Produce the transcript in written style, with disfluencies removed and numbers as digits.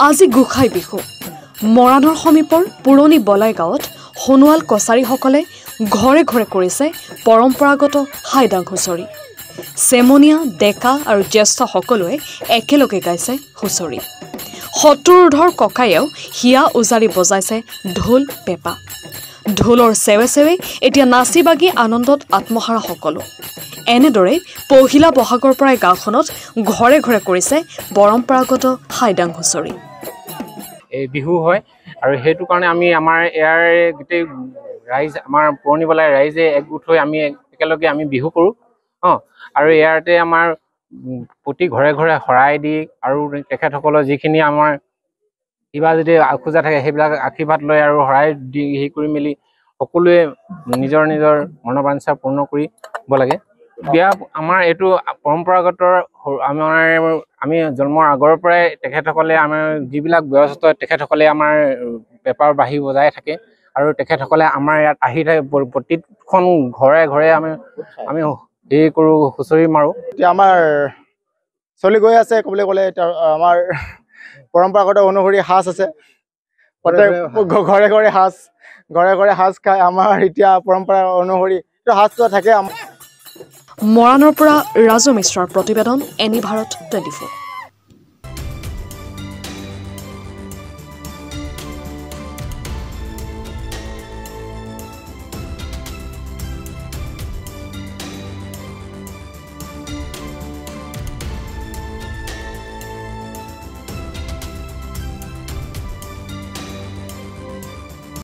আজি গোসাই বিহু মৰাণৰ সমীপৰ পুৰণি বলাই গাঁৱত সোণোৱাল কছাৰীসকলে ঘৰে ঘৰে কৰিছে পৰম্পৰাগত হাইডাং হুঁচৰি চেমনীয়া ডেকা আৰু জ্যেষ্ঠ সকলোৱে একেলগে গাইছে হুঁচৰি শত্ৰুৰুধৰ ককায়েও হিয়া উজাৰি বজাইছে ঢোল পেঁপা ঢোলৰ চেৱে চেৱে এতিয়া নাচি বাগি আনন্দত আত্মহাৰা সকলো এনেদৰে পহিলা বহাগৰ পৰাই গাঁওখনত ঘৰে ঘৰে কৰিছে পৰম্পৰাগত হাইডাং হুঁচৰি এই বিহু হয় আৰু সেইটো কাৰণে আমি আমাৰ ইয়াৰ গোটেই ৰাইজ আমাৰ পুৰণি বলাই ৰাইজে একগোট হৈ আমি একেলগে আমি বিহু কৰোঁ আৰু ইয়াতে আমাৰ প্ৰতি ঘৰে ঘৰে শৰাই দি আৰু তেখেতসকলৰ যিখিনি আমাৰ কিবা যদি খোজা থাকে সেইবিলাক আশীৰ্বাদ লৈ আৰু শৰাই দি হেৰি কৰি মেলি সকলোৱে নিজৰ নিজৰ মনোবাঞ্ছা পূৰ্ণ কৰিব লাগে বিয়া আমাৰ এইটো পৰম্পৰাগত আমি জন্মৰ আগৰ পৰাই তেখেতসকলে আমাৰ যিবিলাক বয়সস্থ তেখেতসকলে আমাৰ পেপাৰ বাঁহী বজাই থাকে আৰু তেখেতসকলে আমাৰ ইয়াত আহি থাকে প্ৰতিখন ঘৰে ঘৰে আমি হেৰি কৰোঁ হুঁচৰি মাৰোঁ এতিয়া আমাৰ চলি গৈ আছে ক'বলৈ গ'লে এতিয়া আমাৰ পৰম্পৰাগত অনুসৰি সাজ আছে ঘৰে ঘৰে সাজ খাই আমাৰ এতিয়া পৰম্পৰা অনুসৰি সাজটো থাকে মৰাণৰ পৰা ৰাজু মিশ্ৰৰ প্ৰতিবেদন এনি ভাৰত 24